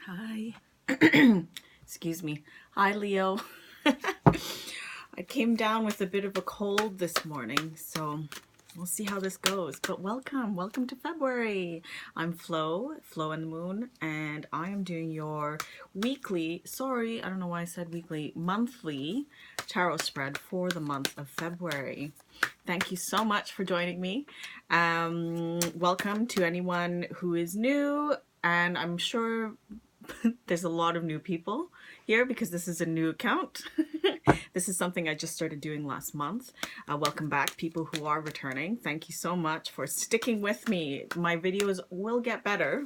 Hi. Excuse me. Hi, Leo. I came down with a bit of a cold this morning, so we'll see how this goes. But welcome to February. I'm Flo, Flo and the Moon, and I am doing your weekly, sorry, I don't know why I said weekly, monthly tarot spread for the month of February. Thank you so much for joining me. Welcome to anyone who is new, and I'm sure there's a lot of new people here because this is a new account. This is something I just started doing last month. Welcome back, people who are returning. Thank you so much for sticking with me. My videos will get better.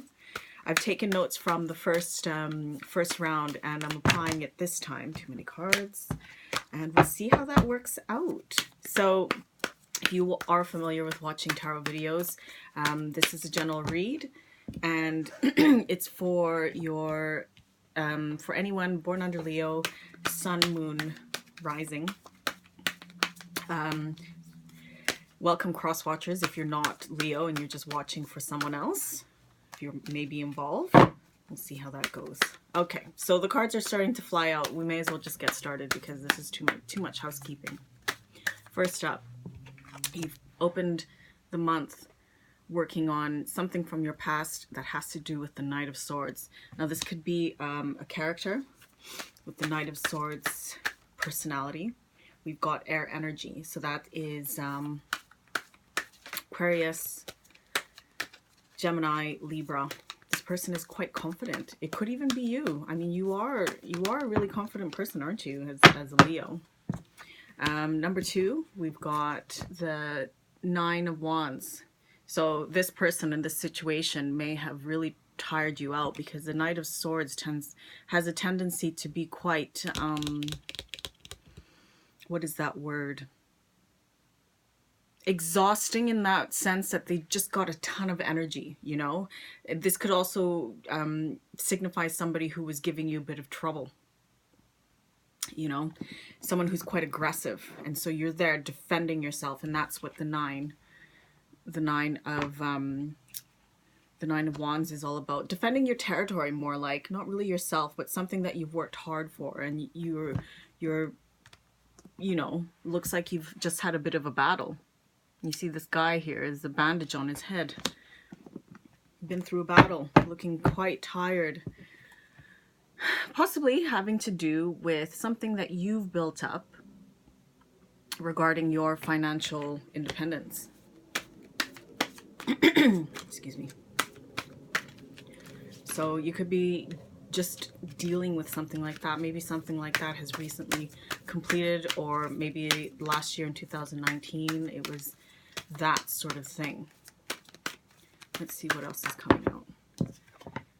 I've taken notes from the first round and I'm applying it this time. Too many cards. And we'll see how that works out. So if you are familiar with watching tarot videos, this is a general read. And it's for your for anyone born under Leo, Sun, Moon, Rising. Welcome cross watchers if you're not Leo and you're just watching for someone else. If you're maybe involved, we'll see how that goes. Okay, so the cards are starting to fly out. We may as well just get started because this is too much housekeeping. First up, you've opened the month working on something from your past that has to do with the Knight of Swords. Now this could be a character with the Knight of Swords personality. We've got air energy, so that is Aquarius, Gemini, Libra. This person is quite confident. It could even be you. I mean, you are a really confident person, aren't you, as a Leo? Number two, we've got the Nine of Wands. So this person in this situation may have really tired you out because the Knight of Swords has a tendency to be quite, what is that word? Exhausting in that sense that they just got a ton of energy, you know? This could also signify somebody who was giving you a bit of trouble. You know, someone who's quite aggressive. And so you're there defending yourself, and that's what the nine of Wands is all about. Defending your territory, more like, not really yourself, but something that you've worked hard for, and you're you know, looks like you've just had a bit of a battle. You see this guy here is a bandage on his head. Been through a battle, looking quite tired. Possibly having to do with something that you've built up regarding your financial independence. Excuse me. So you could be just dealing with something like that. Maybe something like that has recently completed, or maybe last year in 2019 it was that sort of thing. Let's see what else is coming out.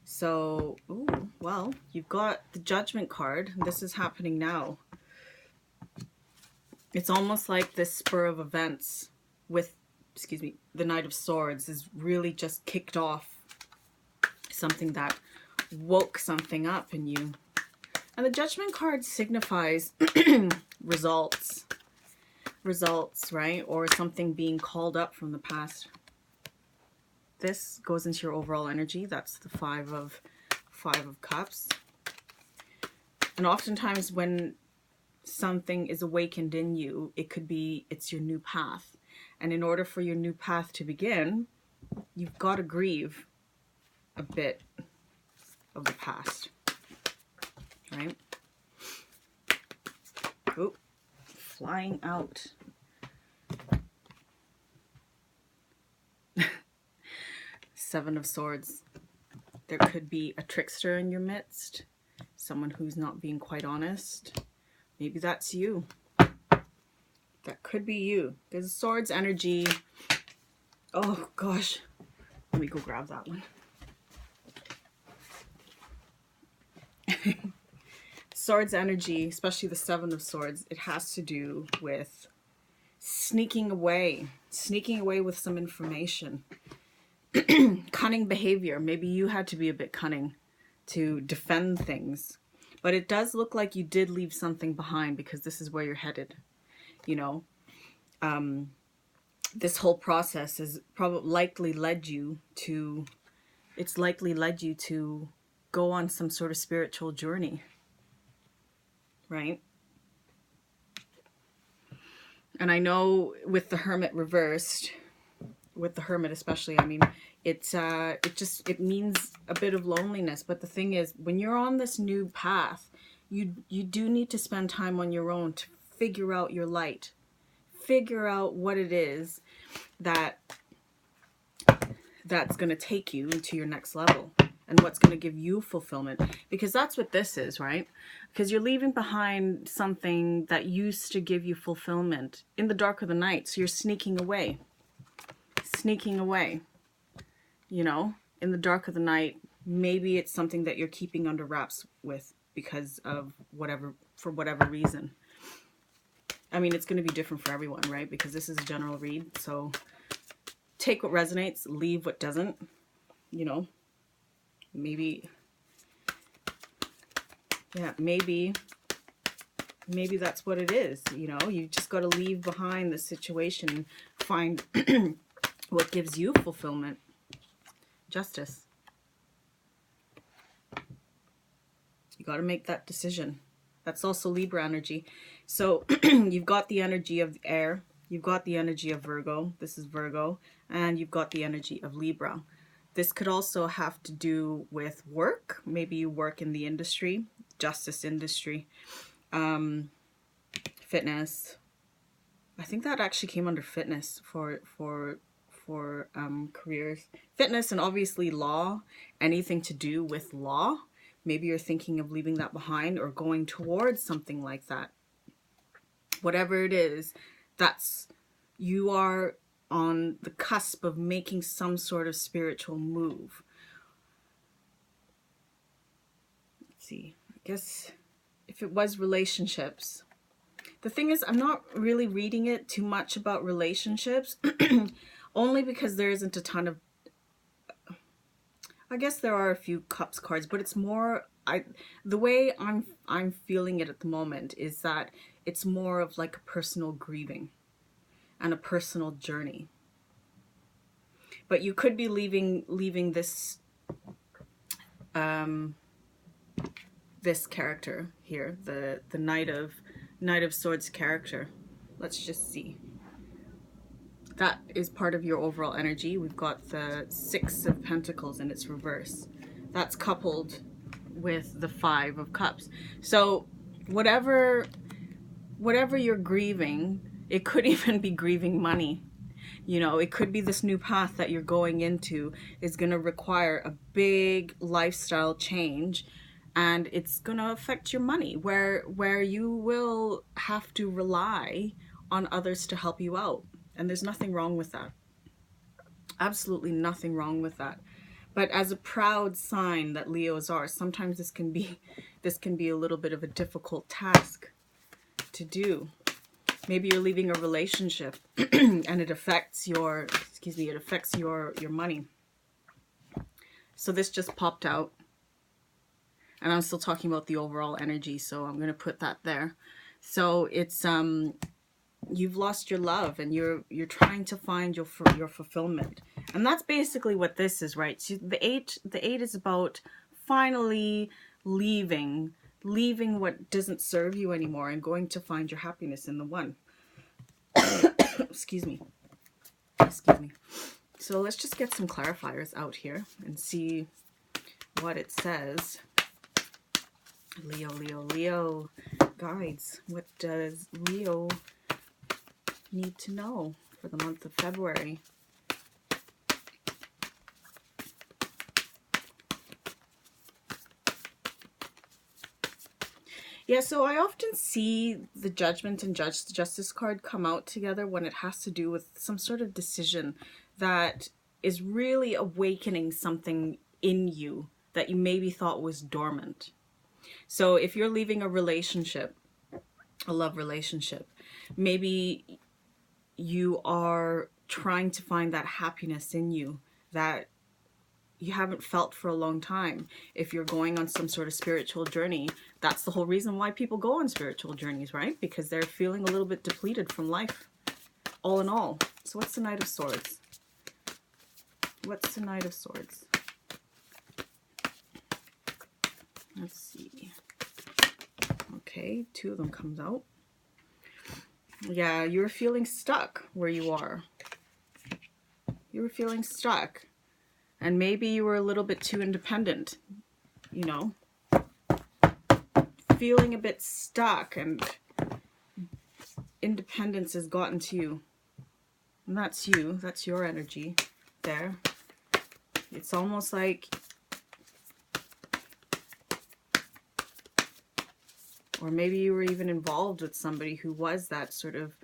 So, ooh, well, you've got the Judgment card. This is happening now. It's almost like this spur of events with, excuse me, the Knight of Swords is really just kicked off something that woke something up in you. And the Judgment card signifies results, right? Or something being called up from the past. This goes into your overall energy. That's the Five of Cups. And oftentimes when something is awakened in you, it could be it's your new path. And in order for your new path to begin, you've got to grieve a bit of the past, right? Oh, flying out. Seven of Swords. There could be a trickster in your midst, someone who's not being quite honest. Maybe that's you. That could be you. There's Swords energy. Oh gosh. Let me go grab that one. Swords energy, especially the Seven of Swords, it has to do with sneaking away with some information. Cunning behavior. Maybe you had to be a bit cunning to defend things. But it does look like you did leave something behind because this is where you're headed. You know, this whole process has probably likely led you to go on some sort of spiritual journey, right? And I know with the Hermit reversed, with the Hermit especially, I mean, it means a bit of loneliness. But the thing is, when you're on this new path, you do need to spend time on your own to figure out your light, figure out what it is that's going to take you to your next level, and what's going to give you fulfillment. Because that's what this is, right? Because you're leaving behind something that used to give you fulfillment in the dark of the night. So you're sneaking away, you know, in the dark of the night. Maybe it's something that you're keeping under wraps with because of for whatever reason. I mean, it's going to be different for everyone, right? Because this is a general read. So take what resonates, leave what doesn't, you know. Maybe that's what it is, you know. You just got to leave behind the situation and find what gives you fulfillment. Justice. You got to make that decision. That's also Libra energy. So you've got the energy of air, you've got the energy of Virgo, this is Virgo, and you've got the energy of Libra. This could also have to do with work. Maybe you work in the industry, justice industry, fitness. I think that actually came under fitness for careers. Fitness, and obviously law, anything to do with law. Maybe you're thinking of leaving that behind or going towards something like that. Whatever it is, you are on the cusp of making some sort of spiritual move. Let's see. I guess if it was relationships. The thing is, I'm not really reading it too much about relationships, only because there isn't a ton of... I guess there are a few cups cards, but it's more... the way I'm feeling it at the moment is that it's more of like a personal grieving and a personal journey. But you could be leaving this this character here, the Knight of Swords character. Let's just see. That is part of your overall energy. We've got the Six of Pentacles in its reverse. That's coupled with the Five of Cups. So whatever you're grieving, it could even be grieving money. You know, it could be this new path that you're going into is going to require a big lifestyle change, and it's going to affect your money, where you will have to rely on others to help you out. And there's nothing wrong with that. Absolutely nothing wrong with that. But as a proud sign that Leos are, sometimes this can be a little bit of a difficult task to do. Maybe you're leaving a relationship and it affects your, your money. So this just popped out. And I'm still talking about the overall energy, so I'm going to put that there. So it's you've lost your love, and you're trying to find your fulfillment. And that's basically what this is, right? So the eight is about finally leaving what doesn't serve you anymore and going to find your happiness in the one. Excuse me. So let's just get some clarifiers out here and see what it says. Leo. Guides, what does Leo need to know for the month of February? Yeah, so I often see the Judgment and Justice card come out together when it has to do with some sort of decision that is really awakening something in you that you maybe thought was dormant. So if you're leaving a relationship, a love relationship, maybe you are trying to find that happiness in you that you haven't felt for a long time. If you're going on some sort of spiritual journey, that's the whole reason why people go on spiritual journeys, right? Because they're feeling a little bit depleted from life, all in all. So what's the Knight of Swords? What's the Knight of Swords? Let's see. Okay, 2 of them comes out. Yeah, you were feeling stuck where you are. You were feeling stuck. And maybe you were a little bit too independent, you know? Feeling a bit stuck, and independence has gotten to you. And that's you. That's your energy there. It's almost like, or maybe you were even involved with somebody who was that sort of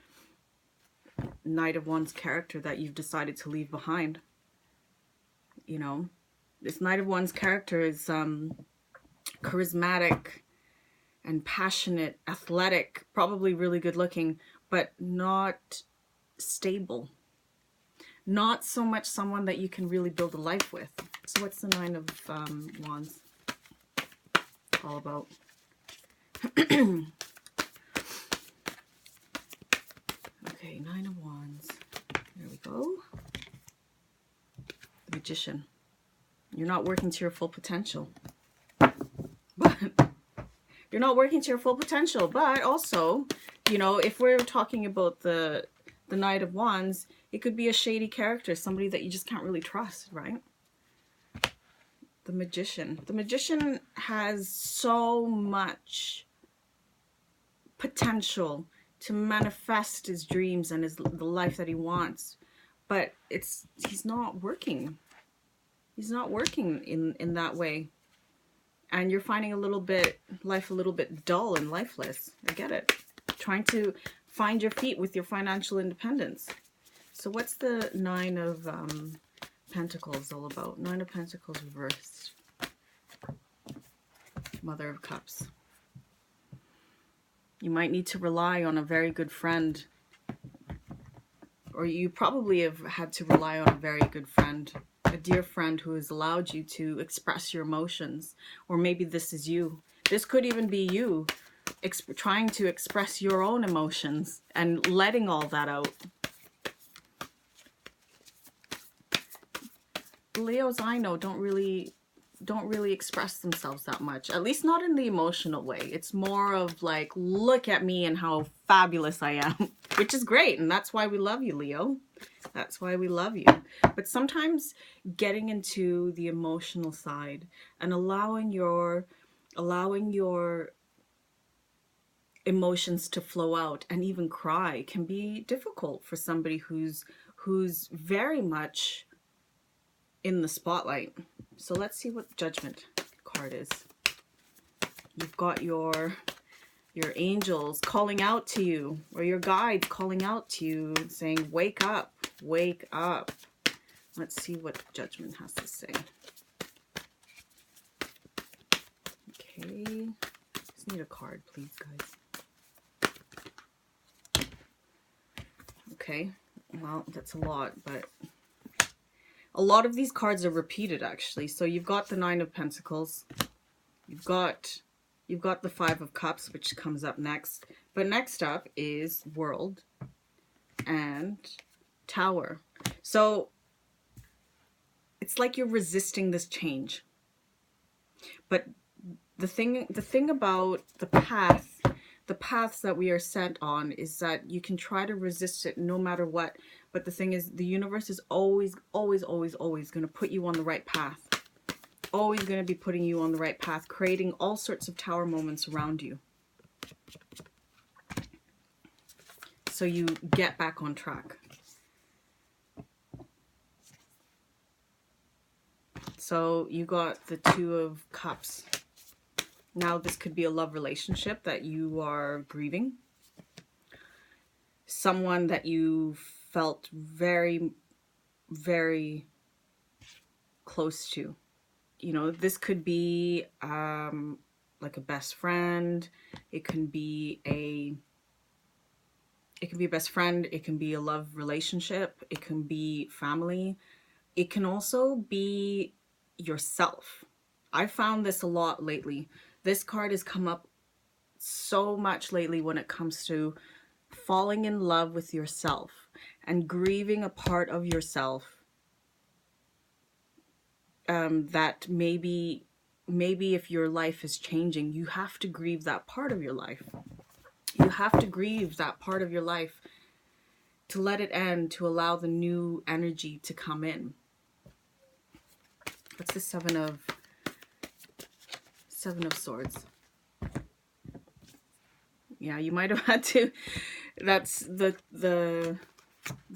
Knight of Wands character that you've decided to leave behind. You know, this Knight of Wands character is charismatic and passionate, athletic, probably really good looking, but not stable. Not so much someone that you can really build a life with. So what's the 9 of Wands all about? Okay, 9 of Wands. There we go. The Magician. You're not working to your full potential. But you're not working to your full potential. But also, you know, if we're talking about the Knight of Wands, it could be a shady character, somebody that you just can't really trust, right? The Magician. The Magician has so much potential to manifest his dreams and the life that he wants, but he's not working. He's not working in that way, and you're finding life a little bit dull and lifeless. I get it. Trying to find your feet with your financial independence. So what's the 9 of Pentacles all about? 9 of Pentacles reversed. Mother of Cups. You might need to rely on a very good friend, or you probably have had to rely on a very good friend, a dear friend who has allowed you to express your emotions. Or maybe this is you. This could even be you trying to express your own emotions and letting all that out. Leos I know don't really express themselves that much, at least not in the emotional way. It's more of like, look at me and how fabulous I am, which is great, and that's why we love you, Leo. That's why we love you. But sometimes getting into the emotional side and allowing your emotions to flow out and even cry can be difficult for somebody who's very much in the spotlight. So let's see what the Judgment card is. You've got your angels calling out to you, or your guides calling out to you, saying, wake up, wake up. Let's see what Judgment has to say. Okay, just need a card, please, guys. Okay, well, that's a lot, but a lot of these cards are repeated, actually. So you've got the 9 of Pentacles. You've got the 5 of Cups, which comes up next. But next up is World and Tower. So it's like you're resisting this change. But the thing about the paths that we are sent on is that you can try to resist it no matter what. But the thing is, the universe is always, always, always, always going to put you on the right path. Always going to be putting you on the right path, creating all sorts of tower moments around you. So you get back on track. So you got the 2 of Cups. Now this could be a love relationship that you are grieving. Someone that you felt very, very close to. You know, this could be like a best friend. It can be a best friend. It can be a love relationship. It can be family. It can also be yourself. I found this a lot lately. This card has come up so much lately when it comes to falling in love with yourself and grieving a part of yourself that maybe maybe if your life is changing, you have to grieve that part of your life. You have to grieve that part of your life to let it end, to allow the new energy to come in. What's the Seven of Swords? Yeah, you might have had to. That's the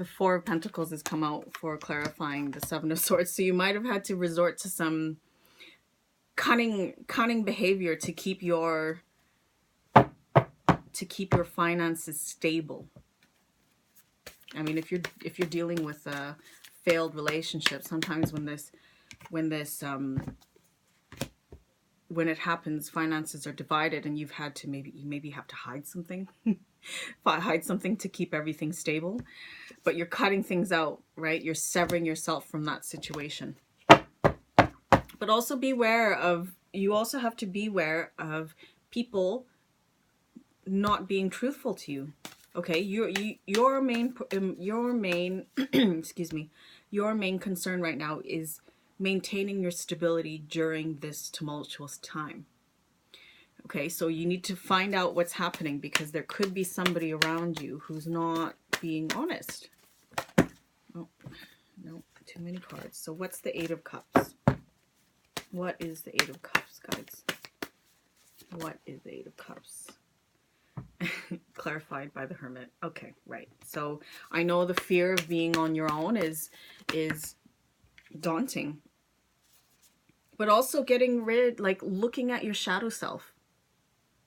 Four of Pentacles has come out for clarifying the Seven of Swords. So you might have had to resort to some cunning behavior to keep your finances stable. I mean, if you're dealing with a failed relationship, sometimes when it happens, finances are divided, and you've had to maybe have to hide something, hide something to keep everything stable. But you're cutting things out, right? You're severing yourself from that situation. But also you also have to beware of people not being truthful to you. Okay, your main excuse me, your main concern right now is maintaining your stability during this tumultuous time. Okay, so you need to find out what's happening, because there could be somebody around you who's not being honest. Oh, no, too many cards. So what's the Eight of Cups? What is the Eight of Cups, guys? What is the Eight of Cups? Clarified by the Hermit. Okay, right. So I know the fear of being on your own is daunting. But also getting rid, like looking at your shadow self.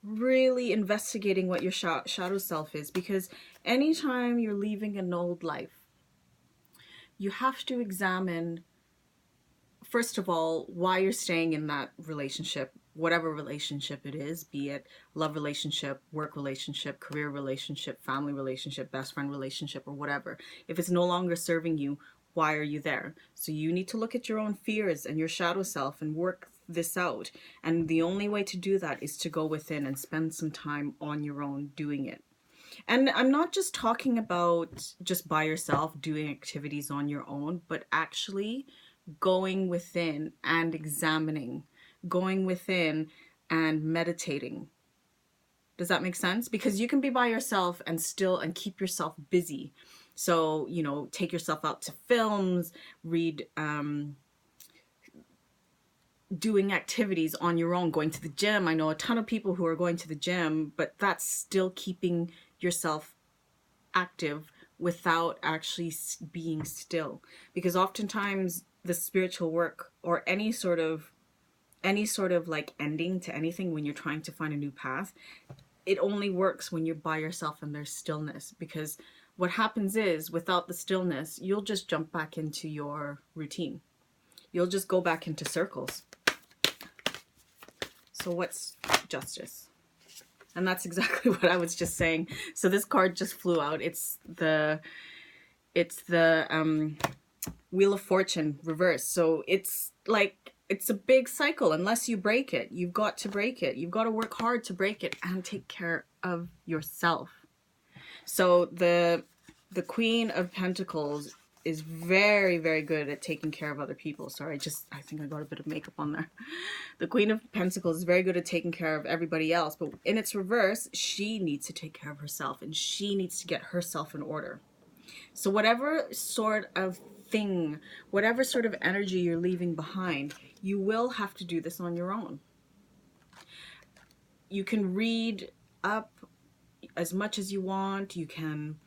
Really investigating what your shadow self is. Because anytime you're leaving an old life, you have to examine, first of all, why you're staying in that relationship, whatever relationship it is, be it love relationship, work relationship, career relationship, family relationship, best friend relationship, or whatever. If it's no longer serving you, why are you there? So you need to look at your own fears and your shadow self and work this out. And the only way to do that is to go within and spend some time on your own doing it. And I'm not just talking about just by yourself doing activities on your own, but actually going within and examining, going within and meditating. Does that make sense? Because you can be by yourself and keep yourself busy. So, you know, take yourself out to films, read, doing activities on your own, going to the gym. I know a ton of people who are going to the gym, but that's still keeping yourself active without actually being still. Because oftentimes the spiritual work, or any sort of like ending to anything, when you're trying to find a new path, it only works when you're by yourself and there's stillness. Because what happens is, without the stillness, you'll just jump back into your routine. You'll just go back into circles. So what's Justice? And that's exactly what I was just saying. So this card just flew out. It's the Wheel of Fortune reverse. So it's like, it's a big cycle. Unless you break it, you've got to break it. You've got to work hard to break it and take care of yourself. So the Queen of Pentacles is very, very good at taking care of other people. Sorry, I think I got a bit of makeup on there. The Queen of Pentacles is very good at taking care of everybody else, but in its reverse, she needs to take care of herself, and she needs to get herself in order. So whatever sort of thing, whatever sort of energy you're leaving behind, you will have to do this on your own. You can read up as much as you want. You can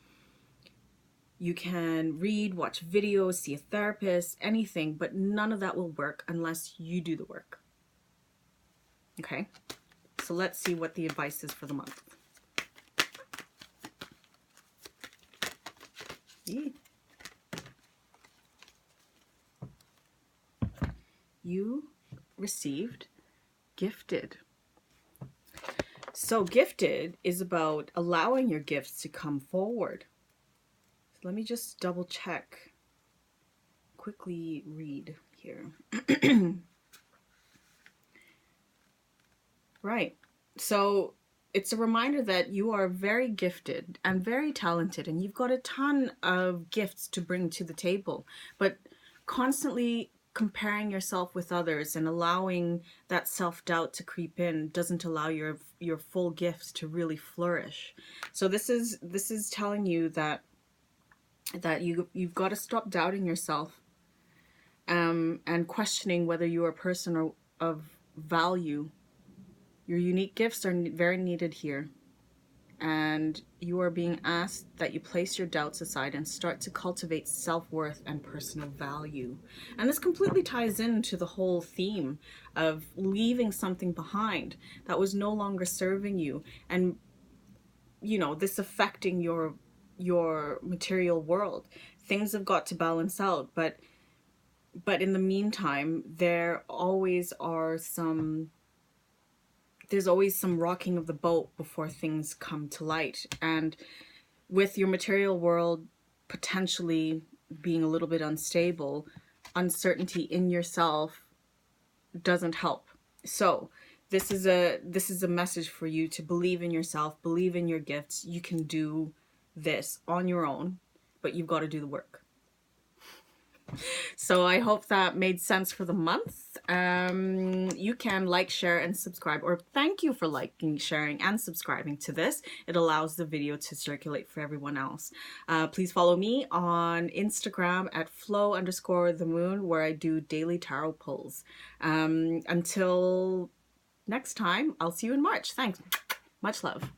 read, watch videos, see a therapist, anything, but none of that will work unless you do the work. Okay? So let's see what the advice is for the month. Yeah. You received Gifted. So Gifted is about allowing your gifts to come forward. So let me just double check. Quickly read here. Right. So it's a reminder that you are very gifted and very talented, and you've got a ton of gifts to bring to the table. But constantly comparing yourself with others and allowing that self-doubt to creep in doesn't allow your full gifts to really flourish. So this is telling you that you've got to stop doubting yourself, and questioning whether you are a person of value. Your unique gifts are very needed here, and you are being asked that you place your doubts aside and start to cultivate self-worth and personal value. And this completely ties into the whole theme of leaving something behind that was no longer serving you, and this affecting your material world. Things have got to balance out, but in the meantime, there's always some rocking of the boat before things come to light. And with your material world potentially being a little bit unstable, uncertainty in yourself doesn't help. So this is a message for you to believe in yourself, believe in your gifts. You can do this on your own, but you've got to do the work. So I hope that made sense for the month. You can like, share, and subscribe, or thank you for liking, sharing, and subscribing to this. It allows the video to circulate for everyone else. Please follow me on Instagram at Flo_the_moon, where I do daily tarot pulls. Until next time, I'll see you in March. Thanks. Much love.